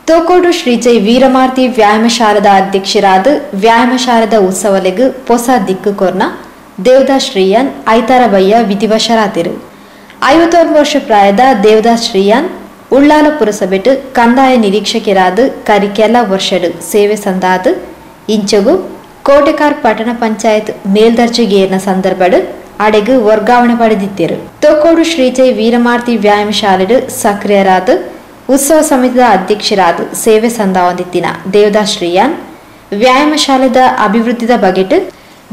ತೋಕೋಡು ಶ್ರೀ ಜೈ ವೀರಮಾರ್ತಿ ವ್ಯಾಯಾಮ ಶಾರದ ಅಧ್ಯಕ್ಷರಾದ ವ್ಯಾಯಾಮ ಶಾರದ ಉತ್ಸವಲೆಗ್ ಹೊಸ ದಿಕ್ಕು ಕೊರ್ನ ದೇವದಾಸ್ ಶ್ರೀಯಾನ್ ಐತಾರಬಯ್ಯ ವಿಧಿವಶರಾತಿರು 51 ವರ್ಷ ಪ್ರಾಯದ ದೇವದಾಸ್ ಶ್ರೀಯಾನ್ ಉಳ್ಳಾಲ ಪುರಸಭೆಟ್ ಕಂದಾಯ ನಿರೀಕ್ಷಕರಾದ ಕರಿಕೆಲ್ಲ ವರ್ಷಡ್ ಸೇವೆ ಸಂದಾದ ಇಂಚಗು ಕೋಟೆಕಾರ್ ಪಟ್ಟಣ ಪಂಚಾಯತ್ ಮೇಲ್ದರ್ಜೆಗೇರಿನ ಸಂದರ್ಭಡ್ ಅಡೆಗ್ ವರ್ಗಾವಣೆ ಪಡೆದಿದ್ದರು. ತೋಕೋಡು ಶ್ರೀ ಜೈ ವೀರಮಾರ್ತಿ ವ್ಯಾಯಾಮ ಶಾಲೆಡ್ ಸಕ್ರಿಯರಾದ ಉತ್ಸವ ಸಮಿತಿಯ ಅಧ್ಯಕ್ಷರಾದ ಸೇವೆ ಸಂದ ಹೊಂದಿತ್ತಿನ ದೇವದಾಸ್ ಶ್ರೀಯಾನ್ ವ್ಯಾಯಾಮ ಶಾಲೆದ ಅಭಿವೃದ್ಧಿದ ಬಗೆಟ್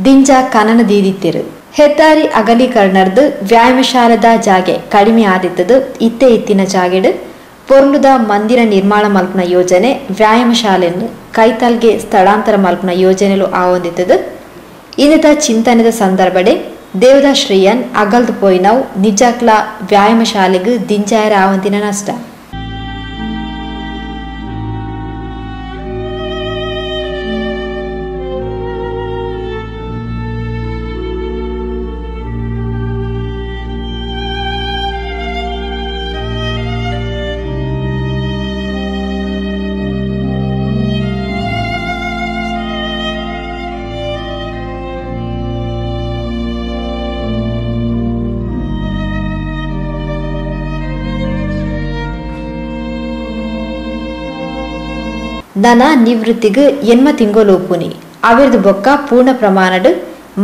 ದಿಂಜ ಕನನ ದೀದಿತ್ತಿರು. ಹೆದ್ದಾರಿ ಅಗಲೀಕರಣದ ವ್ಯಾಯಾಮ ಶಾಲೆದ ಜಾಗೆ ಕಡಿಮೆ ಆದಿತ್ತದು ಇತ್ತೆ ಇತ್ತಿನ ಜಾಗೆಡ್ ಪೊರ್ಲುದ ಮಂದಿರ ನಿರ್ಮಾಣ ಮಲ್ಪನ ಯೋಜನೆ ವ್ಯಾಯಾಮ ಶಾಲೆಯನ್ನು ಕೈತಲ್ಗೆ ಸ್ಥಳಾಂತರ ಮಲ್ಪನ ಯೋಜನೆಲು ಆವೊಂದಿತ್ತದು. ಇನ್ನಿತ ಚಿಂತನೆದ ಸಂದರ್ಭಡೆ ದೇವದಾಸ್ ಶ್ರೀಯಾನ್ ಅಗಲ್ದು ಪೋಯಿನವು ನಿಜಕ್ಲ ವ್ಯಾಯಾಮ ಶಾಲೆಗ್ ದಿಂಜಾಯರ ಆವಂದಿನ ನಷ್ಟ. ನನ ನಿವೃತ್ತಿಗ್ ಎನ್ಮ ತಿಂಗೊಲೋಪುನಿ ಅವೆರ್ದು ಬೊಕ್ಕ ಪೂರ್ಣ ಪ್ರಮಾಣಡ್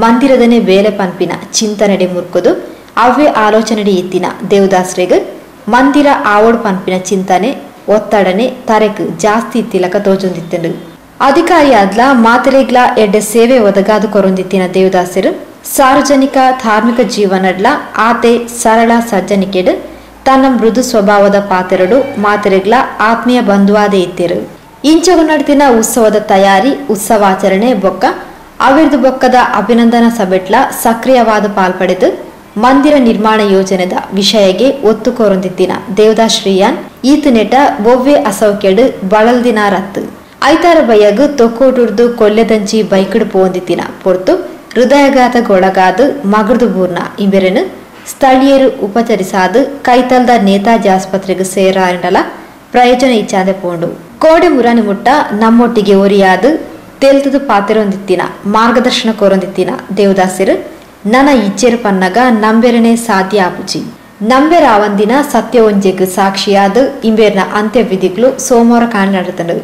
ಮಂದಿರದನೆ ಬೇಲೆ ಪನ್ಪಿನ ಚಿಂತನೆಡೆ ಮುರ್ಕೊದು ಅವ್ವೆ ಆಲೋಚನೆಡೆ ಎತ್ತಿನ ದೇವದಾಸ್ರೆಗ್ ಮಂದಿರ ಆವಡ್ ಪನ್ಪಿನ ಚಿಂತನೆ ಒತ್ತಡನೆ ತರೆಕ್ ಜಾಸ್ತಿ ಇತ್ತಿಲಕ ತೋಜೊಂದಿತ್ತಂಡು. ಅಧಿಕಾರಿಯಾದ್ಲ ಮಾತರೆಗ್ಲ ಎಡ್ಡೆ ಸೇವೆ ಒದಗಾದು ಕೊರೊಂದಿತ್ತಿನ ದೇವದಾಸರು ಸಾರ್ವಜನಿಕ ಧಾರ್ಮಿಕ ಜೀವನಡ್ಲ ಆತೆ ಸರಳ ಸಜ್ಜನಿಕೆಡ್ ತನ್ನ ಮೃದು ಸ್ವಭಾವದ ಪಾತೆರಡು ಮಾತರೆಗ್ಲ ಆತ್ಮೀಯ ಬಂಧುವಾದೇ ಇತ್ತಿರು. ಇಂಚಗು ನಡೆದಿನ ಉತ್ಸವದ ತಯಾರಿ ಉತ್ಸವಾಚರಣೆ ಬೊಕ್ಕ ಅವಿರ್ದು ಬೊಕ್ಕದ ಅಭಿನಂದನಾ ಸಭೆಟ್ಲ ಸಕ್ರಿಯವಾದ ಪಾಲ್ಪಡೆದು ಮಂದಿರ ನಿರ್ಮಾಣ ಯೋಜನೆದ ವಿಷಯಗೆ ಒತ್ತು ಕೊರೊಂದಿತ್ತಿನ ದೇವದಾಸ್ ಶ್ರೀಯಾನ್ ಈತ ನೆಟ ಬೊವ್ವೆ ಅಸೌಕೆಡ್ ಬಳಲ್ದಿನ ರತ್ತು ಐತಾರ ಬಯ್ಯಗ್ ತೊಕ್ಕೋಟುರ್ದು ಕೊಲ್ಲೆದಂಚಿ ಬೈಕಡ್ ಪೋಂದಿತ್ತಿನ ಪೊರ್ತು ಹೃದಯಘಾತಗೊಳಗಾದು ಮಗರ್ದು ಬೂರ್ನ ಇಂಬೆರೆನು ಸ್ಥಳೀಯರು ಉಪಚರಿಸಾದು ಕೈತಲ್ದ ನೇತಾಜಿ ಆಸ್ಪತ್ರೆಗೆ ಸೇರಾರಿಂಡಲ ಪ್ರಯೋಜನ ಇಚ್ಛಾದೆ ಪೋಂಡು ಕೋಡೆ ಮುರಾನಿ ಮುಟ್ಟ ನಮ್ಮೊಟ್ಟಿಗೆ ಒರಿಯಾದು ತೆಲ್ತದು ಪಾತೆರೊಂದಿತ್ತಿನ ಮಾರ್ಗದರ್ಶನ ಕೊರೊಂದಿತ್ತಿನ ದೇವದಾಸರು ನನ ಇಚ್ಚೆರು ಪನ್ನಗ ನಂಬೆರನೆ ಸಾಧ್ಯ ಆಪುಜಿ ನಂಬೆರ ಆವಂದಿನ ಸತ್ಯ ಒಂಜೆಗ್ ಸಾಕ್ಷಿಯಾದ ಇಂಬೇರ್ನ ಅಂತ್ಯವಿಧಿಗಳು ಸೋಮವಾರ ಕಾಣ ನಡೆತಂಡು.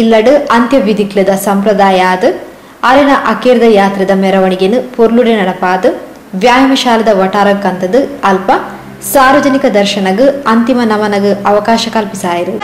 ಇಲ್ಲಡು ಅಂತ್ಯವಿಧಿಕ್ಲದ ಸಂಪ್ರದಾಯ ಆದ ಅರೆನ ಅಕೇರ್ದ ಯಾತ್ರೆದ ಮೆರವಣಿಗೆನು ಪೊರ್ಲುಡೆ ನಡಪಾದ ವ್ಯಾಯಾಮಶಾಲದ ವಟಾರಕ್ಕಂತದು ಅಲ್ಪ ಸಾರ್ವಜನಿಕ ದರ್ಶನಗ ಅಂತಿಮ ನಮನಗ ಅವಕಾಶ ಕಲ್ಪಿಸಾಯಿರು.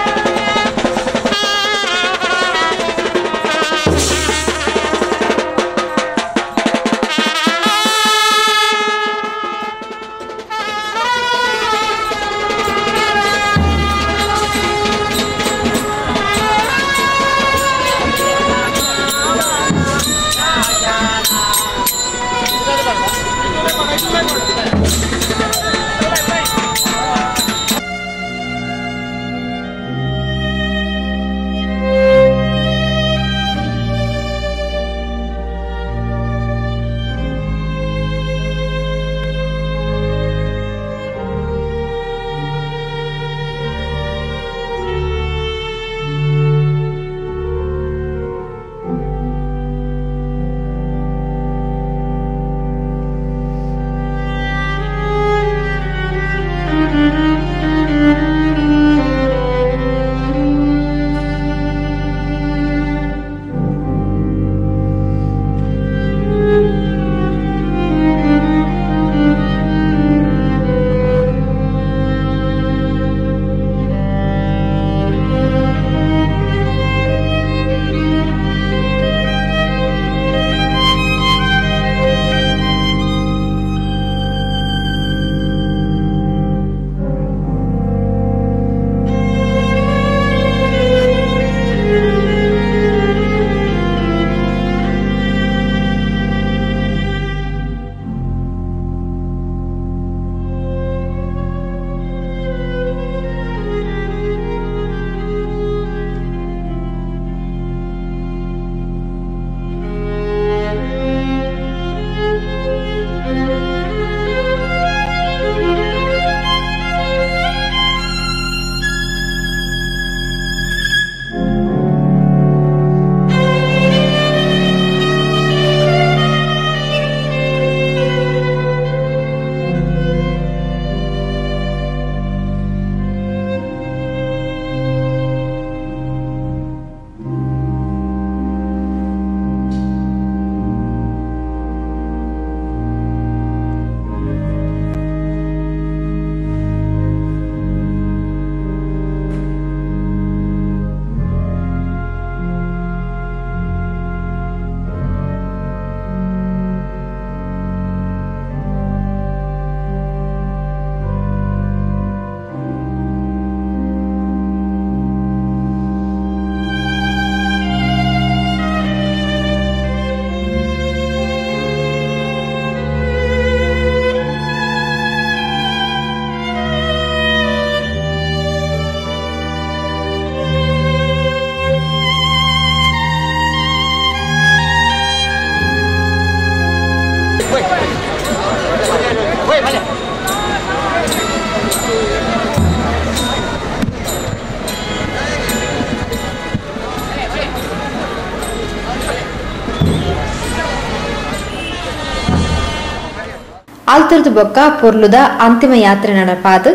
ಆಲ್ತರದ ಬೊಕ್ಕ ಪೊರ್ಲುದ ಅಂತಿಮ ಯಾತ್ರೆ ನಡಪಾದು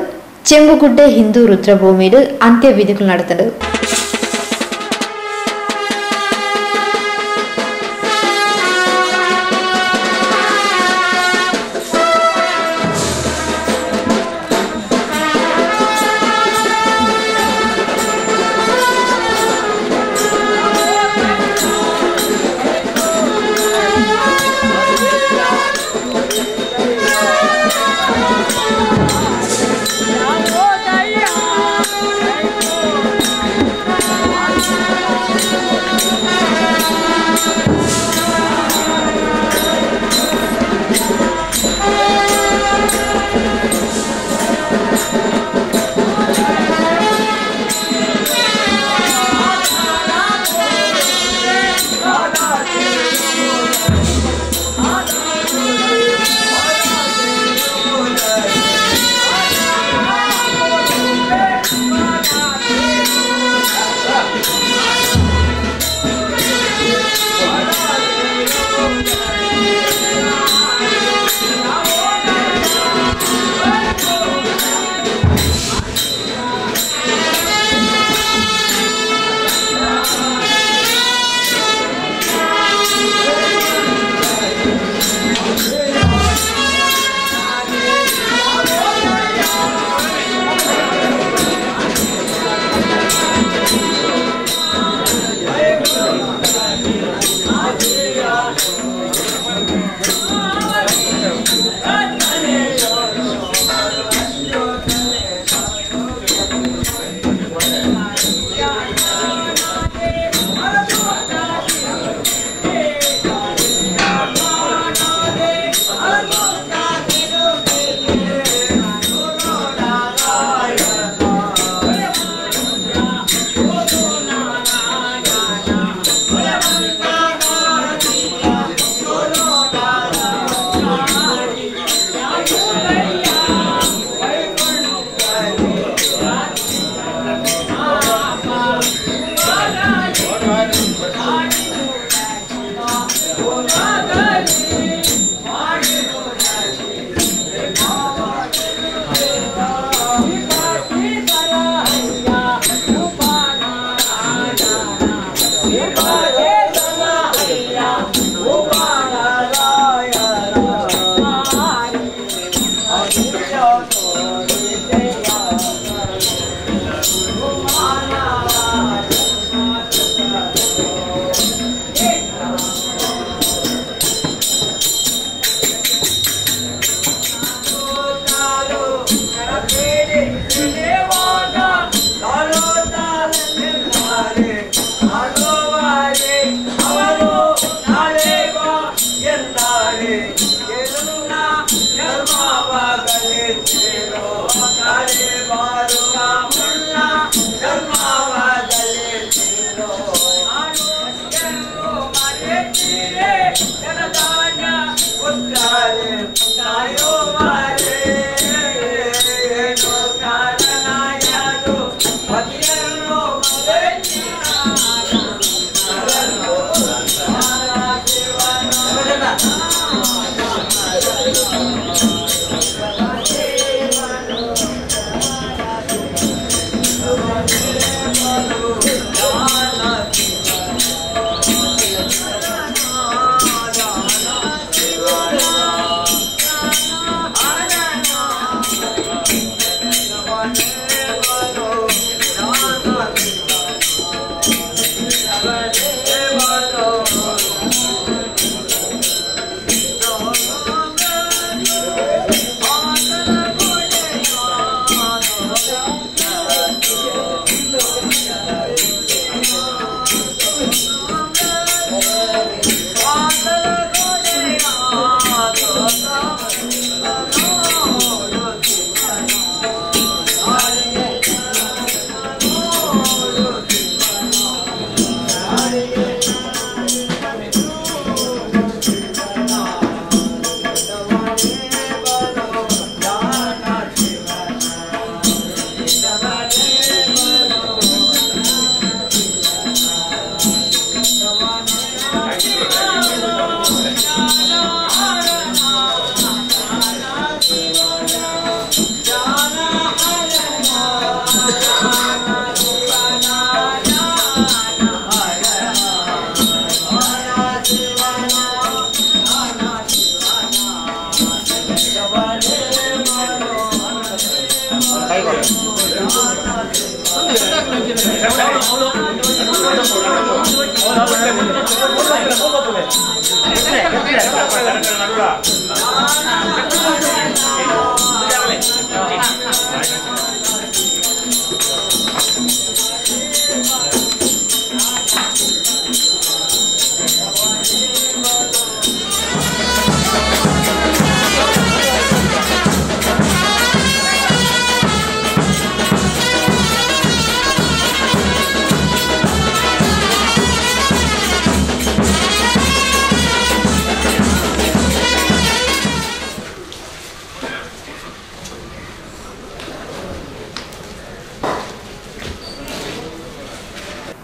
ಚೆಂಬುಗುಡ್ಡೆ ಹಿಂದೂ ರುದ್ರಭೂಮಿಡು ಅಂತ್ಯ ವಿಧಿಗಳು ನಡೆತಡು.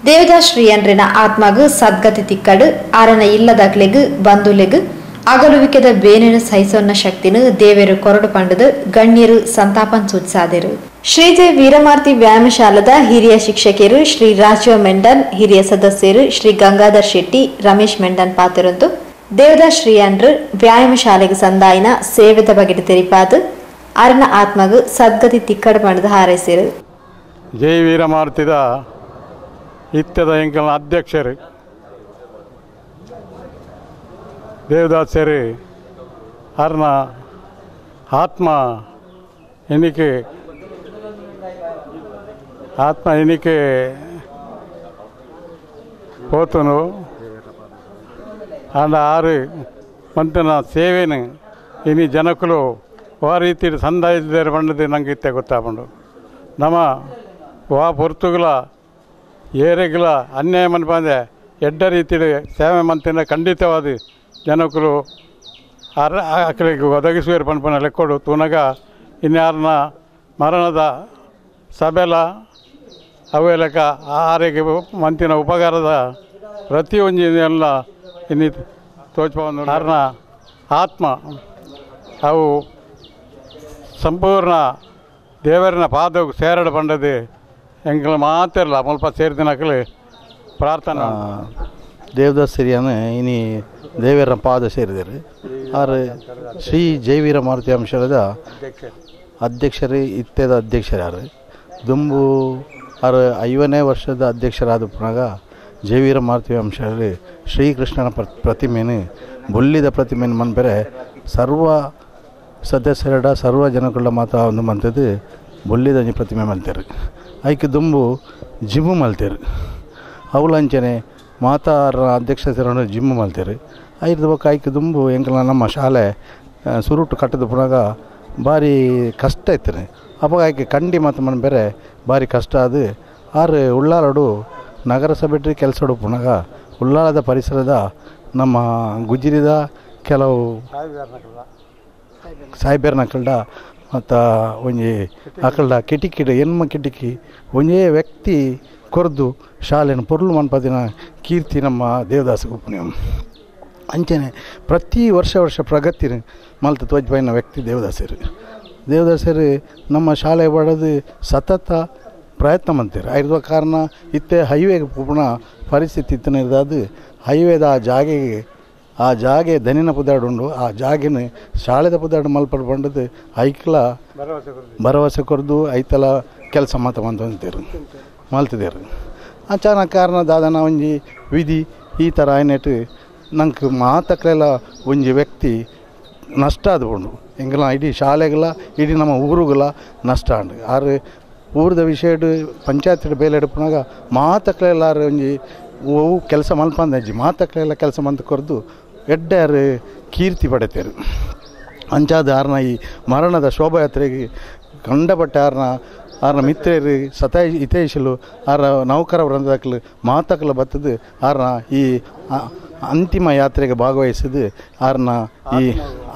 ದೇವದಾಸ್ ಶ್ರೀಯನ್ರಿನ ಆತ್ಮಗು ಸದ್ಗತಿ ತಿಕ್ಕಡು ಅರನ ಇಲ್ಲದಾಗ್ಲೆಗು ಬಂಧುಲೆಗು ಅಗಲುವಿಕೆದ ಬೇನೆನು ಸಹಿಸೋನ್ನ ಶಕ್ತಿನು ದೇವರು ಕೊರಡು ಪಂಡದು ಗಣ್ಯರು ಸಂತಾಪನ್ ಸೂಚಿಸಾದರು. ಶ್ರೀಜಯ ವೀರಮಾರ್ತಿ ವ್ಯಾಯಾಮಶಾಲದ ಹಿರಿಯ ಶಿಕ್ಷಕಿಯರು ಶ್ರೀ ರಾಜೀವ್ ಮೆಂಡನ್, ಹಿರಿಯ ಸದಸ್ಯರು ಶ್ರೀ ಗಂಗಾಧರ್ ಶೆಟ್ಟಿ, ರಮೇಶ್ ಮೆಂಡನ್ ಪಾತ್ರರಂತು ದೇವದಾಸ್ ಶ್ರೀಯನ್ರು ವ್ಯಾಯಾಮಶಾಲೆಗೆ ಸಂದಾಯಿನ ಸೇವೆದ ಬಗೆಟ್ ತೆರಿಪಾದು ಅರನ ಆತ್ಮಗು ಸದ್ಗತಿ ತಿಕ್ಕಡು ಪಂಡದು ಹಾರೈಸಿರು. ಜೈ ವೀರಮಾರ್ತಿದ ಇತ್ಯದ ಎಂಕಲ್ನ ಅಧ್ಯಕ್ಷರು ದೇವದಾಸರು ಅರ್ನ ಆತ್ಮ ಎನಿಕೆ పోతును అండ్ ఆరు మంతన సేವೆನು ಇನಿ ಜನಕ್ಕಳು ಆ ರೀತಿ ಸಂದಾಯಿಸಿದರೆ ಬಂಡದು ನಂಗೆ ಇತ್ತೆ ಗೊತ್ತಾಪಂಡು ನಮ್ಮ ವಾ ಪೊರ್ತುಗಳ ಏರೆಗಳ ಅನ್ಯಾಯ ಮನ್ಪಂದೆ ಎಡ್ಡ ರೀತಿಯಲ್ಲಿ ಸೇವೆ ಮಂತಿನ ಖಂಡಿತವಾದ ಜನಕ್ಕಳು ಅಕ್ಕಳಿಗೆ ಒದಗಿಸುವರು ಪನ್ಪನ ಲೆಕ್ಕೊಡು ತುನಗ ಇನ್ಯಾರನ್ನ ಮರಣದ ಸಭೆಲ ಅವೆಲಕ ಆಹಾರಕ್ಕೆ ಮಂತಿನ ಉಪಕಾರದ ಪ್ರತಿಯೊಂದೆಲ್ಲ ಇನ್ನು ತೋಚ್ಪಂದು ಕಾರಣ ಆತ್ಮ ಅವು ಸಂಪೂರ್ಣ ದೇವರಿನ ಪಾದಕ್ಕೆ ಸೇರಡು ಬಂಡದು ಎಂಕಲ್ ಮಾತಿರಲ್ಲ ಮುಲ್ಪ ಸೇರಿದಿನಕ್ಕಲು ಪ್ರಾರ್ಥನಾ ದೇವದಾಸ್ ಸಿರಿಯನ ಇನಿ ದೇವರ ಪಾದ ಸೇರಿದರು ಆರು ಶ್ರೀ ಜೈವೀರ ಮಾರುತಿ ಅಂಶದ ಅಧ್ಯಕ್ಷರು ಇತ್ಯದ ಅಧ್ಯಕ್ಷರಾರು ದುಂಬು ಆರು 5ನೇ ವರ್ಷದ ಅಧ್ಯಕ್ಷರಾದ ಪುನಗ ಜೈವೀರ ಮಾರುತಿ ಅಂಶದಲ್ಲಿ ಶ್ರೀಕೃಷ್ಣನ ಪ್ರತಿಮೆನು ಬೊಲ್ಲಿದ ಪ್ರತಿಮೆನು ಮನ್ಪೆರೆ ಸರ್ವ ಸದಸ್ಯರ ಸರ್ವ ಜನಗಳ ಮಾತ ಒಂದು ಮಂತದ್ದು ಬೊಲ್ಲಿದ ಪ್ರತಿಮೆ ಮಲ್ತೇರು ಐಕೆ ದುಂಬು ಜಿಮ್ಮು ಮಲ್ತೇರು ಅವಲಂಚನೆ ಮಾತಾರ ಅಧ್ಯಕ್ಷತೆಯನ್ನು ಜಿಮ್ಮು ಮಲ್ತೇರು ಐದು ಬೊಕ್ಕ ಐಕೆ ದುಂಬು ಎಂಕಲ ನಮ್ಮ ಶಾಲೆ ಸುರುಟು ಕಟ್ಟದ ಪುನಗ ಭಾರಿ ಕಷ್ಟ ಇತ್ತು ಅವಾಗ ಆಯ್ಕೆ ಕಂಡಿ ಮತ್ತು ಮನ ಬೇರೆ ಭಾರಿ ಕಷ್ಟ ಅದು ಆರು ಉಳ್ಳಾಲಡು ನಗರಸಭೆ ಕೆಲಸ ಪುನಗ ಉಳ್ಳಾಲದ ಪರಿಸರದ ನಮ್ಮ ಗುಜ್ರಿದ ಕೆಲವು ಸಾಯ್ಬೇರ್ ನಕಲ್ಡ ಮತ್ತು ಒಂಜಿ ಅಕಲ್ಡ ಕಿಟಿಕಿಡ ಹೆಣ್ಮ ಕಿಟಿಕಿ ಒಂಜೇ ವ್ಯಕ್ತಿ ಕೊರ್ದು ಶಾಲೆನ ಪೊರ್ಲು ಮನ್ಪದಿನ ಕೀರ್ತಿ ನಮ್ಮ ದೇವದಾಸ ಉಪನಿಯಂ ಅಂಚನೆ ಪ್ರತಿ ವರ್ಷ ಪ್ರಗತಿ ಮಲ್ತ ತೋಜ್ಬೈನ ವ್ಯಕ್ತಿ ದೇವದಾಸರು ನಮ್ಮ ಶಾಲೆ ಬಡದು ಸತತ ಪ್ರಯತ್ನ ಮಂತೀರು ಆಗಿರುವ ಕಾರಣ ಇತ್ತೆ ಹೈವೇಗೆ ಪುಣ ಪರಿಸ್ಥಿತಿ ಇತ್ತನೇ ಇರೋದು ಹೈವೇದ ಆ ಜಾಗೆ ದನಿನ ಪುದಾಡುಂಡು ಆ ಜಾಗಿನ ಶಾಲೆದ ಪುದಾಡು ಮಲ್ಪಡು ಬಂಡದು ಐಕ್ಲ ಭರವಸೆ ಕೊರ್ದು ಐತಲ ಕೆಲಸ ಮಂತೀರು ಮಲ್ತಿದ್ದೇರು ಅಚಾನ ಕಾರಣ ದಾದನ ಒಂಜಿ ವಿಧಿ ಈ ಥರ ಆಯ್ನೆಟ್ಟು ನಂಗೆ ಮಾತಕ್ಲೆಲ್ಲ ಒಂಜಿ ವ್ಯಕ್ತಿ ನಷ್ಟ ಆದ್ಕೊಂಡು ಎಂಗೆಲ್ಲ ಇಡೀ ಶಾಲೆಗಳ ಇಡೀ ನಮ್ಮ ಊರುಗಳ ನಷ್ಟ ಅಂಡು ಆರು ಊರದ ವಿಷಯ ಪಂಚಾಯತ್ ಬೇಲೆ ಎಡುಪನಾಗ ಮಾತಕ್ಲೆಲ್ಲಾರು ಒಂಜಿ ಅವು ಕೆಲಸ ಮಲ್ಪಂದಜ್ಜಿ ಮಾತಕ್ಲೆಲ್ಲ ಕೆಲಸ ಮಂತ ಕೊರ್ದು ಎಡ್ಡಾರು ಕೀರ್ತಿ ಪಡೆತೇರು ಅಂಚಾದ ಆರ್ನ ಈ ಮರಣದ ಶೋಭಾಯಾತ್ರೆಗೆ ಕಂಡಪಟ್ಟೆ ಆರ್ನ ಮಿತ್ರರು ಹಿತೈಷಲು ಆರ ನೌಕರ ವೃಂದಕ್ಕಲು ಮಾತಕ್ಕಲು ಬತ್ತದು ಆರ್ನ ಈ ಅಂತಿಮ ಯಾತ್ರೆಗೆ ಭಾಗವಹಿಸಿದ್ದು ಆರ್ನ ಈ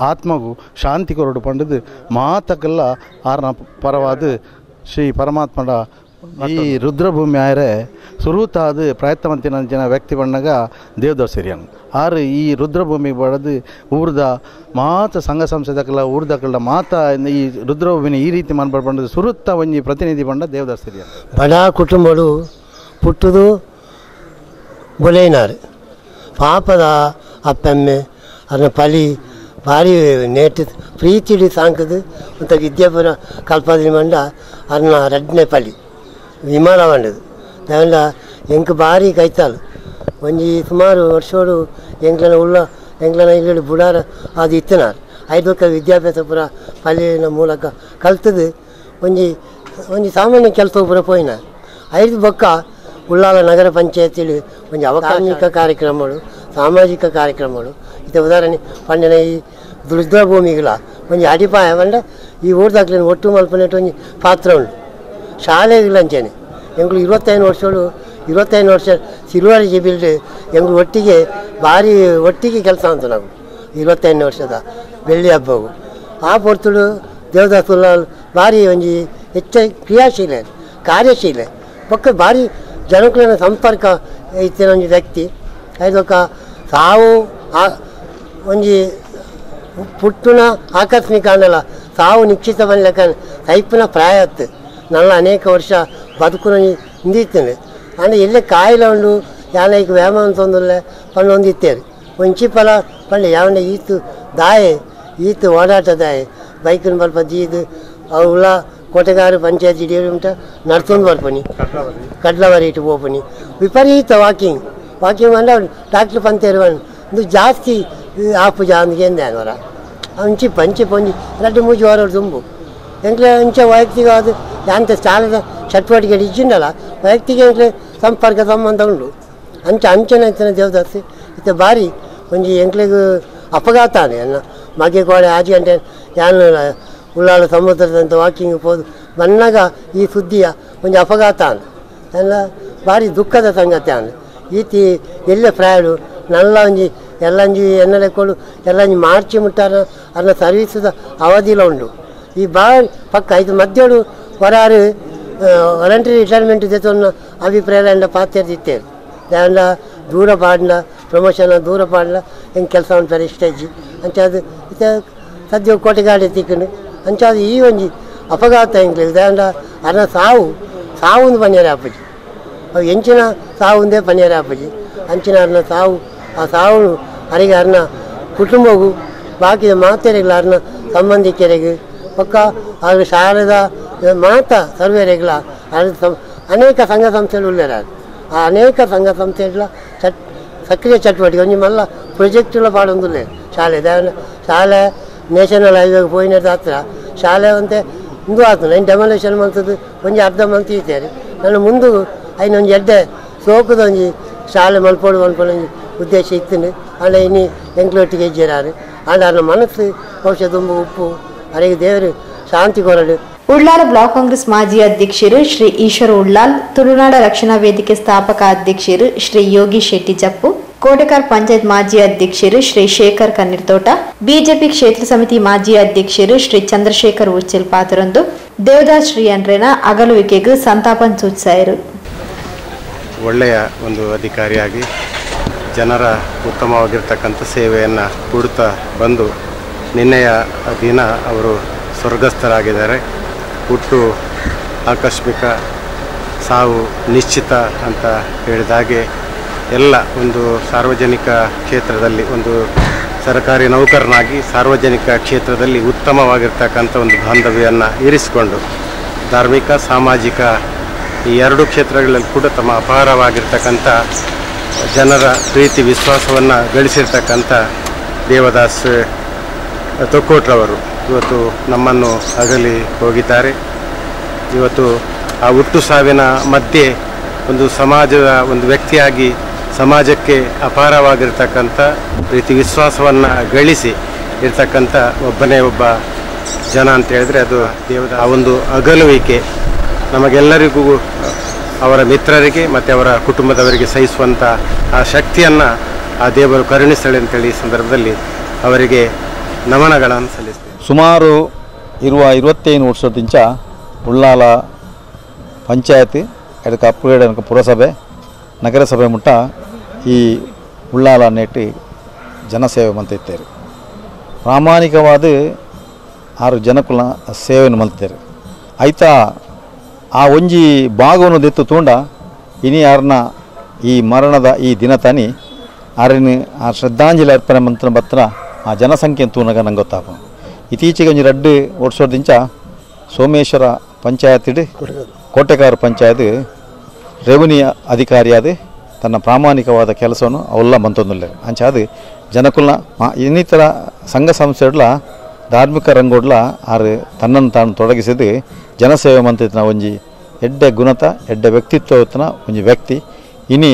ಆತ್ಮಗೂ ಶಾಂತಿ ಕೊರಡು ಪಂಡದು ಮಾತಕ್ಕೆಲ್ಲ ಆರ್ನ ಪರವಾದ ಶ್ರೀ ಪರಮಾತ್ಮನ ಈ ರುದ್ರಭೂಮಿ ಆಯರೆ ಸುರುತಾದ ಪ್ರಯತ್ನವಂತಿನ ಜನ ವ್ಯಕ್ತಿ ಬಂದಾಗ ದೇವದಾಸ್ ಸಿರಿಯನ್ ಆರು ಈ ರುದ್ರಭೂಮಿಗೆ ಬಡದು ಊರ್ದ ಮಾತ ಸಂಘ ಸಂಸ್ಥೆದಕ್ಕೆಲ್ಲ ಊರ್ದಕ್ಕೆಲ್ಲ ಮಾತ ಈ ರುದ್ರಭೂಮಿನ ಈ ರೀತಿ ಮನ್ಬಂಡದು ಸುರುತ್ತ ಒಂಜಿ ಪ್ರತಿನಿಧಿ ಬಂಡ ದೇವದಾಸ್ ಸಿರಿಯನ್ ಬಡ ಕುಟುಂಬಗಳು ಪುಟ್ಟದು ಬೊಲೈನಾರು ಪಾಪದ ಅಪ್ಪೆಮ್ಮೆ ಅದನ್ನ ಪಲಿ ಭಾರಿ ನೇಟ್ ಪ್ರೀತಿಡಿ ಸಾಂಕದು ಮತ್ತು ವಿದ್ಯಾಪುರ ಕಲ್ಪನೆ ಮಂಡ ಅದನ್ನ 2ನೇ ಪಲಿ ವಿಮಾನ ಬಂಡದು దానిలో ಎಂಕ್ ಭಾರಿ ಕೈತಾಲು ಒಂಜಿ ಸುಮಾರು ವರ್ಷೋಡು ಎಂಕ್ಲನ ಉಳ್ಳ ಎಂಕ್ಲನ ಇಲ್ಲಿ ಬುಡಾರ ಅದು ಇತ್ತನಾರು ಐದೊಕ್ಕ ವಿದ್ಯಾಭ್ಯಾಸ ಪೂರ ಪಲ್ಲಿನ ಮೂಲಕ ಕಲ್ತದು ಒಂಜಿ ಒಂಜಿ ಸಾಮಾನ್ಯ ಕೆಲಸ ಪೂರ ಪೋಯಿನ ಐದು ಬೊಕ್ಕ ಉಳ್ಳಾಲ ನಗರ ಪಂಚಾಯತಿಲಿ ಒಂಜಿ ಅವಕಾಶಿಕ ಕಾರ್ಯಕ್ರಮಗಳು ಸಾಮಾಜಿಕ ಕಾರ್ಯಕ್ರಮಗಳು ಇದು ಉದಾಹರಣೆ ಪಂಡಿನ ಈ ದುರ್ದ ಭೂಮಿಗಳ ಒಂಜಿ ಅಡಿಪಾಯ ಬಂಡ ಈ ಊರ್ದಾಗ್ಲಿನ ಒಟ್ಟು ಮಲ್ಪನೆಟ್ಟು ಒಂಜಿ ಪಾತ್ರ ಉಂಟು ಶಾಲೆಗಳಂಚೇನೆ ಎಂಗಳು 25 ವರ್ಷ ಸಿಲ್ವರ್ ಜಿಬಿಲ್ಡ್ ಎಂಗಳು ಒಟ್ಟಿಗೆ ಭಾರಿ ಒಟ್ಟಿಗೆ ಕೆಲಸ ಅಂತ ನಾವು 25 ವರ್ಷದ ಬೆಳ್ಳಿ ಹಬ್ಬವು ಆ ಪೊರ್ತುಡು ದೇವದಾಸ್ ಉಲ್ಲಾಲ್ ಭಾರಿ ಒಂಜಿ ಹೆಚ್ಚ ಕ್ರಿಯಾಶೀಲೆ ಕಾರ್ಯಶೀಲೆ ಪಕ್ಕ ಭಾರಿ ಜನಕುಲಿನ ಸಂಪರ್ಕ ಇತ್ತಿನ ಒಂಜಿ ವ್ಯಕ್ತಿ ಐದೊಕ್ಕ ಸಾವು ಒಂಜಿ ಪುಟ್ಟುನ ಆಕಸ್ಮಿಕ ಅನ್ನಲ್ಲ ಸಾವು ನಿಶ್ಚಿತ ಬಂದ್ಲೆಕ್ಕ ಸೈಪುನ ಪ್ರಾಯತ್ತು ನಲ್ಲ ಅನೇಕ ವರ್ಷ ಬದುಕುನ ಹಿಂದಿತ್ತೇನೆ ಅಂದರೆ ಎಲ್ಲೇ ಕಾಯಿಲೆ ಉಂಡು ಯಾನೈಕ್ ವ್ಯಾಯಾಮ ಅಂತಂದ್ರೆ ಪಂಡು ಒಂದಿತ್ತೇರಿ ಒಂಚಿ ಫಲ ಪಂಡು ಯಾವಂಡೆ ಈತು ಓಡಾಟ ದಾಯೆ ಬೈಕಿನ ಬಲ್ಪ ಜೀದು ಅವಳ ಕೋಟೆಗಾರು ಪಂಚಾಯತ್ ಇಡೀ ಉಂಟ ನಡ್ಕೊಂಡು ಬರ್ಪನಿ ಕಡ್ಲವರಿ ಇಟ್ಟು ಹೋಗ್ಪನಿ ವಿಪರೀತ ವಾಕಿಂಗ್ ಅಂದ್ರೆ ಡಾಕ್ಟ್ರ್ ಪಂತೇರು ಒಂದು ಜಾಸ್ತಿ ಆಪು ಜಾಂದಿಗೆ ಅಂದೇನವರ ಅಂಚಿ ಪಂಚಿ ಪೊಂಜಿ 2-3 ವಾರ ತುಂಬು ಎಂಕ್ಲೆ ಅಂಚೆ ವೈಯಕ್ತಿಕವಾದ ಯಾಂತ ಚಾಲದ ಚಟುವಟಿಕೆ ಇಜ್ಜಿಂಡಲ್ಲ ವೈಯಕ್ತಿಕ ಎಂಕ್ಲೆ ಸಂಪರ್ಕ ಸಂಬಂಧ ಉಂಡು ಅಂಚನೆ ಇತ್ತಿನ ದೇವದಾಸಿ ಇತ್ತ ಭಾರಿ ಒಂಜಿ ಎಂಕ್ಲೆಗೂ ಅಪಘಾತ ಅನ್ನ ಮಗೆ ಕೋಡೆ ಆಜಿ ಗಂಟೆ ಯಾನು ಉಳ್ಳಾಳ ಸಮುದ್ರದಂತ ವಾಕಿಂಗ್ ಹೋದು ಬನ್ನಾಗ ಈ ಸುದ್ದಿಯ ಒಂಜಿ ಅಪಘಾತ ಎಲ್ಲ ಭಾರಿ ದುಃಖದ ಸಂಗತಿ ಈತಿ ಎಲ್ಲೇ ಪ್ರಾಯಡು ನಲ್ಲ ಒಂಜಿ ಎಲ್ಲಂಜಿ ಎನ್ನಲೆಕ್ಕೊಂಡು ಎಲ್ಲಂಜಿ ಮಾರ್ಚಿ ಮುಟ್ಟಾರ ಅದನ್ನ ಸರ್ವೀಸದ ಅವಧಿಲ ಉಂಡು ಈ ಭಾರಿ ಪಕ್ಕ ಇದು ಮಧ್ಯೋಡು ಹೊರಾರು ವಾಲಂಟರಿ ರಿಟೈರ್ಮೆಂಟ್ ಜೊತೆ ಅಭಿಪ್ರಾಯ ಪಾತ್ರಿತ್ತೇವೆ ದಾಂಡ ದೂರ ಪಾಡ್ಲ ಪ್ರಮೋಷನ್ ದೂರ ಪಾಡ್ಲ ಹೆಂಗೆ ಕೆಲಸ ಮಾಡ್ತಾರೆ ಇಷ್ಟೇಜಿ ಅಂಚಾದು ಇತ ಸದ್ಯ ಕೋಟೆಗಾಡಿ ತಿಕ್ಕಂಡು ಅಂಚಾದು ಈ ಒಂಜಿ ಅಪಘಾತ ಹೆಂಗೆ ದಾಂಡ ಅದನ್ನ ಸಾವು ಪನ್ಯಾರೆ ಅಪ್ಪಜಿ ಅವು ಎಂಚಿನ ಸಾವುಂದೇ ಪನ್ಯಾರೆ ಅಪ್ಪಜಿ ಅಂಚಿನ ಅದನ್ನ ಆ ಸಾವು ಅರಿಗೆ ಅದನ್ನ ಕುಟುಂಬಗೂ ಬಾಕಿ ಮಾತೆರೆಗಳ ಅದನ್ನ ಸಂಬಂಧಿಕರಿಗೆ ಪಕ್ಕ ಅವ್ರ ಶಾಲೆದ ಮಾತ ಸರ್ವೇರೆಗಳ ಅನೇಕ ಸಂಘ ಸಂಸ್ಥೆಗಳು ಉಳ್ಳಾರ ಆ ಅನೇಕ ಸಂಘ ಸಂಸ್ಥೆಗಳ ಸಕ್ರಿಯ ಚಟುವಟಿಕೆ ಒಂಜಿ ಮಲ್ಲ ಪ್ರೊಜೆಕ್ಟ್ಲ ಪಾಡೊಂದುಲ್ಲೆ ಶಾಲೆ ನೇಷನಲ್ ಹೈವೇಗೆ ಪೋಯಿನ ಹತ್ರ ಶಾಲೆ ಅಂತೆ ಇಂದು ಆತು ನಾನು ಡೆಮೊಲೇಷನ್ ಮಾಡ್ತದ್ದು ಒಂಜಿ ಅರ್ಧ ಮಂತ್ ಇದ್ದೇನೆ ನಾನು ಮುಂದೆ ಐನೊಂದು ಎಡ್ಡೆ ಸೋಕದೊಂಜಿ ಶಾಲೆ ಮಲ್ಪೋಡು ಒಂಜಿ ಉದ್ದೇಶ ಇತ್ತು ಅಲ್ಲ ಇನ್ನು ಎಂಕ್ಲೊಟ್ಟಿಗೆ ಇಜ್ಜೇರಾರು ಆಂಡ ನನ್ನ ಮನಸ್ಸು ಬಹುಶಃ ತುಂಬ ಉಪ್ಪು ಅರೆಗೆ ದೇವರು ಶಾಂತಿ ಕೊರಡು. ಉಳ್ಳಾಲ ಬ್ಲಾಕ್ ಕಾಂಗ್ರೆಸ್ ಮಾಜಿ ಅಧ್ಯಕ್ಷರು ಶ್ರೀ ಈಶ್ವರ ಉಳ್ಳಾಲ್, ತುಳುನಾಡ ರಕ್ಷಣಾ ವೇದಿಕೆ ಸ್ಥಾಪಕ ಅಧ್ಯಕ್ಷರು ಶ್ರೀ ಯೋಗಿ ಶೆಟ್ಟಿ ಜಪ್ಪು, ಕೋಟೆಕಾರ್ ಪಂಚಾಯತ್ ಮಾಜಿ ಅಧ್ಯಕ್ಷರು ಶ್ರೀ ಶೇಖರ್ ಕನ್ನಿರ್ತೋಟ, ಬಿಜೆಪಿ ಕ್ಷೇತ್ರ ಸಮಿತಿ ಮಾಜಿ ಅಧ್ಯಕ್ಷರು ಶ್ರೀ ಚಂದ್ರಶೇಖರ್ ಉಚ್ಚಲ್ ಪಾತ್ರರೊಂದು ದೇವದಾಸ್ ಶ್ರೀ ಅನ್ರೇನ ಅಗಲುವಿಕೆಗೂ ಸಂತಾಪ ಸೂಚಿಸಿದರು. ಒಳ್ಳೆಯ ಒಂದು ಅಧಿಕಾರಿಯಾಗಿ ಜನರ ಉತ್ತಮವಾಗಿರ್ತಕ್ಕಂಥ ಸೇವೆಯನ್ನು ಕೊಡುತ್ತಾ ಬಂದು ನಿನ್ನೆಯ ದಿನ ಅವರು ಸ್ವರ್ಗಸ್ಥರಾಗಿದ್ದಾರೆ. ಹುಟ್ಟು ಆಕಸ್ಮಿಕ, ಸಾವು ನಿಶ್ಚಿತ ಅಂತ ಹೇಳಿದಾಗೆ ಎಲ್ಲ ಒಂದು ಸಾರ್ವಜನಿಕ ಕ್ಷೇತ್ರದಲ್ಲಿ ಒಂದು ಸರ್ಕಾರಿ ನೌಕರನಾಗಿ ಸಾರ್ವಜನಿಕ ಕ್ಷೇತ್ರದಲ್ಲಿ ಉತ್ತಮವಾಗಿರ್ತಕ್ಕಂಥ ಒಂದು ಬಾಂಧವ್ಯವನ್ನು ಇರಿಸಿಕೊಂಡು ಧಾರ್ಮಿಕ ಸಾಮಾಜಿಕ ಈ ಎರಡು ಕ್ಷೇತ್ರಗಳಲ್ಲಿ ಕೂಡ ತಮ್ಮ ಅಪಾರವಾಗಿರ್ತಕ್ಕಂಥ ಜನರ ಪ್ರೀತಿ ವಿಶ್ವಾಸವನ್ನು ಗಳಿಸಿರ್ತಕ್ಕಂಥ ದೇವದಾಸ್ ತೊಕ್ಕೋಟ್ರವರು ಇವತ್ತು ನಮ್ಮನ್ನು ಅಗಲಿ ಹೋಗಿದ್ದಾರೆ. ಇವತ್ತು ಆ ಹುಟ್ಟು ಸಾವಿನ ಮಧ್ಯೆ ಒಂದು ಸಮಾಜದ ಒಂದು ವ್ಯಕ್ತಿಯಾಗಿ ಸಮಾಜಕ್ಕೆ ಅಪಾರವಾಗಿರ್ತಕ್ಕಂಥ ಪ್ರೀತಿ ವಿಶ್ವಾಸವನ್ನು ಗಳಿಸಿ ಇರ್ತಕ್ಕಂಥ ಒಬ್ಬನೇ ಒಬ್ಬ ಜನ ಅಂತ ಹೇಳಿದ್ರೆ ಅದು ದೇವದಾಸ್. ಆ ಒಂದು ಅಗಲುವಿಕೆ ನಮಗೆಲ್ಲರಿಗೂ, ಅವರ ಮಿತ್ರರಿಗೆ ಮತ್ತು ಅವರ ಕುಟುಂಬದವರಿಗೆ ಸಹಿಸುವಂಥ ಆ ಶಕ್ತಿಯನ್ನು ಆ ದೇವರು ಕರುಣಿಸಲಿ ಅಂತೇಳಿ ಈ ಸಂದರ್ಭದಲ್ಲಿ ಅವರಿಗೆ ನಮನಗಳನ್ನು ಸಲ್ಲಿಸ್ತೇವೆ. ಸುಮಾರು 25 ವರ್ಷದಿಂದ ಉಳ್ಳಾಲ ಪಂಚಾಯತ್ ಅದಕ್ಕೆ ಅಪ್ಗ್ರೇಡ್ ಅನ್ಕ ಪುರಸಭೆ ನಗರಸಭೆ ಮುಟ್ಟ ಈ ಉಳ್ಳಾಲ ನೆಟ್ಟಿ ಜನಸೇವೆ ಮಂತಿರ್ತಾರೆ. ಪ್ರಾಮಾಣಿಕವಾದ 6 ಜನಕ್ಕುಲ ಸೇವೆಯನ್ನು ಮಲ್ತಾರೆ. ಆಯ್ತಾ ಆ ಒಂಜಿ ಭಾಗವನ್ನು ದೆತ್ತು ತೂಂಡ ಇನಿ ಯಾರನ್ನ ಈ ಮರಣದ ಈ ದಿನ ತಾನಿ ಆರಿನ ಆ ಶ್ರದ್ಧಾಂಜಲಿ ಅರ್ಪಣೆ ಮಂತ್ರ ಬತ್ರ ಆ ಜನಸಂಖ್ಯೆ ತೂನಗ ನಂಗೆ ಗೊತ್ತಾಪ. ಇತ್ತೀಚೆಗೆ ಒಂಜಿ 2 ವರ್ಷದಿಂದ ಸೋಮೇಶ್ವರ ಪಂಚಾಯತ್ ಕೋಟೆಕಾರ್ ಪಂಚಾಯತ್ ರೆವಿನ್ಯೂ ಅಧಿಕಾರಿಯಾದ ತನ್ನ ಪ್ರಾಮಾಣಿಕವಾದ ಕೆಲಸವನ್ನು ಅವೆಲ್ಲ ಬಂತೊಂದಿಲ್ಲ ಅಂಚಾದ ಜನಕುಲ್ನ ಇನ್ನಿತರ ಸಂಘ ಸಂಸ್ಥೆಗಳ ಧಾರ್ಮಿಕ ರಂಗೋಡ್ಲ ಆರು ತನ್ನನ್ನು ತಾನು ತೊಡಗಿಸಿದ್ದು ಜನಸೇವೆ ಮಂತ್ರಿನ ಒಂಜಿ ಎಡ್ಡೆ ಗುಣತ ಎಡ್ಡೆ ವ್ಯಕ್ತಿತ್ವನ ಒಂಜಿ ವ್ಯಕ್ತಿ ಇನಿ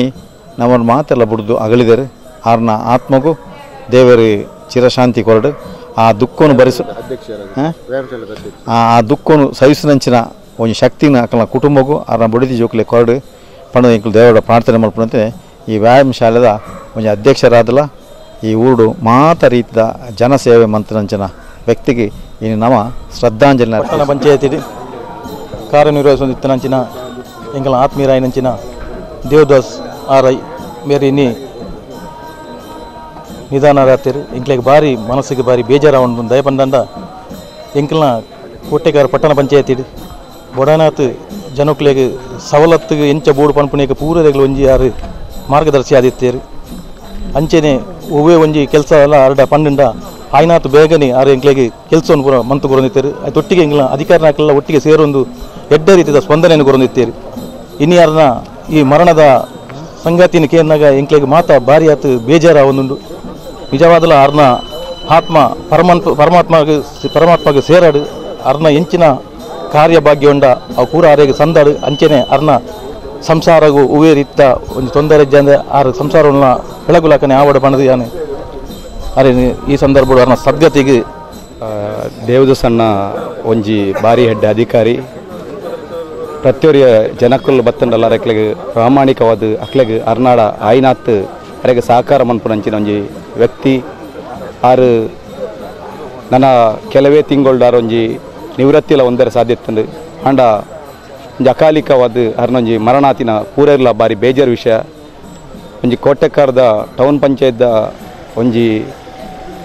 ನಮ್ಮ ಮಾತೆಲ್ಲ ಬಿಡ್ದು ಅಗಲಿದರು ಆರ್ನ ಆತ್ಮಗೂ ದೇವರು ಚಿರಶಾಂತಿ ಕೊರಡು ಆ ದುಃಖವನ್ನು ಭರಿಸು ಆ ದುಃಖವನ್ನು ಸಹಿಸಿನಂಚಿನ ಒಂದು ಶಕ್ತಿನ ಅಕ್ಕಲ ಕುಟುಂಬಗೂ ಆರ್ನ ಬುಡಿದಿ ಜೋಕ್ಲೆ ಕೊರಡು ಪಣ ಇಂಕಲು ದೇವರ ಪ್ರಾರ್ಥನೆ ಮಾಡ್ಕೊಂಡಂತೆ ಈ ವ್ಯಾಯಾಮ ಶಾಲೆದ ಒಂದು ಅಧ್ಯಕ್ಷರಾದಲ್ಲ ಈ ಊರು ಮಾತ ರೀತಿಯ ಜನಸೇವೆ ಮಂತ್ರಿನಂಚಿನ ವ್ಯಕ್ತಿಗೆ ಇನ್ನು ನಮ್ಮ ಶ್ರದ್ಧಾಂಜಲಿ ಪಟ್ಟಣ ಪಂಚಾಯತಿ ಕಾರ್ಯನಿರ್ವಹಿಸುತ್ತಿನ ಎಂಕಲ ಆತ್ಮೀಯರಾಯಿನಂಚಿನ ದೇವದಾಸ್ ಆರೈ ಬೇರೆ ಇನ್ನಿ ನಿಧಾನ ರಾತ್ರಿ ಇಂಕ್ಲೆಗೆ ಭಾರಿ ಮನಸ್ಸಿಗೆ ಭಾರಿ ಬೇಜಾರಾವಣ್ ದಯ ಬಂದಂಡ ಎಂಕಲ್ನ ಕೋಟೆಗಾರ ಪಟ್ಟಣ ಪಂಚಾಯತಿ ಬೊಡನಾಥ್ ಜನಕ್ಲೆಗೆ ಸವಲತ್ತಿಗೆ ಎಂಚ ಬೋರ್ಡು ಪನ್ಪುಣಿಗೆ ಪೂರರೆಗಳು ಒಂಜಿ ಯಾರು ಮಾರ್ಗದರ್ಶಿ ಆದಿತ್ತೇರು ಅಂಚೆನೆ ಒವ್ವೇ ಒಂಜಿ ಕೆಲಸ ಎಲ್ಲ ಅರ್ಡ ಪಂಡ ಆಯ್ನಾತ್ ಬೇಗನೆ ಆರು ಎಂಕ್ಲೆಗೆ ಕೆಲಸವನ್ನು ಪೂರ ಮಂತು ಕೊರೊಂದಿತ್ತೇರು ಅದು ಒಟ್ಟಿಗೆ ಎಂಕ್ಲ ಅಧಿಕಾರಿನಾಕೆಲ್ಲ ಒಟ್ಟಿಗೆ ಸೇರೊಂದು ಎಡ್ಡ ರೀತಿಯ ಸ್ಪಂದನೆಯನ್ನು ಕೊರೊಂದಿತ್ತೇರು ಇನ್ಯಾರನ್ನ ಈ ಮರಣದ ಸಂಗಾತಿನ ಕೇಂದ್ರಾಗ ಎಂಕ್ಲೆಗೆ ಮಾತ ಭಾರಿ ಆತು ಬೇಜಾರಾವೊಂದುಂಡು ನಿಜವಾದಲ ಅರ್ನ ಆತ್ಮ ಪರಮಾತ್ಮಗೆ ಸೇರಾಡು ಅರ್ನ ಎಂಚಿನ ಕಾರ್ಯಭಾಗ್ಯ ಉಂಡ ಅವು ಪೂರ ಆರೆಗೆ ಸಂದಾಡು ಅಂಚೆನೆ ಅರ್ನ ಸಂಸಾರಗೂ ಉವೇ ರೀತ ಒಂದು ತೊಂದರೆ ಅಂದ್ರೆ ಆರು ಸಂಸಾರವನ್ನ ಬೆಳಗುಲಾಕನೆ ಆವಡ ಬಣದು ಯಾನೆ ಅರೆ ಈ ಸಂದರ್ಭ ಅರ್ನ ಸದ್ಗತಿಗೆ ದೇವದಸನ್ನ ಒಂಜಿ ಬಾರಿ ಹೆಡ್ಡ ಅಧಿಕಾರಿ ಪ್ರತಿಯೊರಿಯ ಜನಕ್ಕಲ್ ಬತ್ತಂಡಲ್ಲ ಅಕ್ಲೆಗೆ ಪ್ರಾಮಾಣಿಕವಾದ ಅಕ್ಲೆಗೆ ಅರ್ನಾಡ ಆಯ್ನಾತ್ ಅರೆಗೆ ಸಹಕಾರ ಮನ್ಪುನಂಚಿನ ಒಂಜಿ ವ್ಯಕ್ತಿ ಆರು ನನ್ನ ಕೆಲವೇ ತಿಂಗಳಾರ ಒಂಜಿ ನಿವೃತ್ತಿಲ ಒಂದರ ಸಾಧ್ಯತೆ ಅಂಡ ಒಂಜಿ ಅಕಾಲಿಕವಾದ ಅರ್ನೊಂಜಿ ಮರಣಾತಿನ ಪೂರೈರ್ಲ ಬಾರಿ ಬೇಜಾರು ವಿಷಯ ಒಂಜಿ ಕೋಟೆಕಾರದ ಟೌನ್ ಪಂಚಾಯತ್ದ ಒಂಜಿ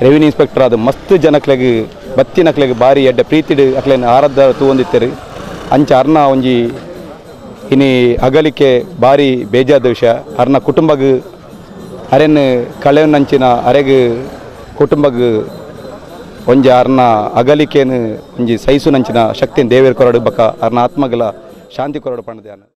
ರೆವಿನ್ಯೂ ಇನ್ಸ್ಪೆಕ್ಟರ್ ಆದ ಮಸ್ತ್ ಜನಕ್ಲೆಗೆ ಬತ್ತಿನಕ್ಲೆಗೆ ಬಾರಿ ಎಡ್ಡ ಪ್ರೀತಿಡ್ ಅಕ್ಲೆನ ಆರಾಧ ತೂಂದಿತ್ತೇರು ಅಂಚ ಅರ್ನ ಒಂಜಿ ಇನಿ ಅಗಲಿಕೆ ಬಾರಿ ಬೇಜಾದ ವಿಷಯ ಅರ್ನ ಕುಟುಂಬಗ್ ಅರೆನ್ ಕಳೆವನಂಚಿನ ಅರೆಗ್ ಕುಟುಂಬಗ್ ಒಂಜಿ ಅರ್ನ ಅಗಲಿಕೆಯನ್ನು ಒಂಜಿ ಸಹಿಸುನಂಚಿನ ಶಕ್ತಿನ ದೇವೇರ್ ಕೊರಡು ಬಕ ಅರ್ನ ಆತ್ಮಗಲ ಶಾಂತಿ ಕೊರಡು ಪಣದ್ಯಾನ.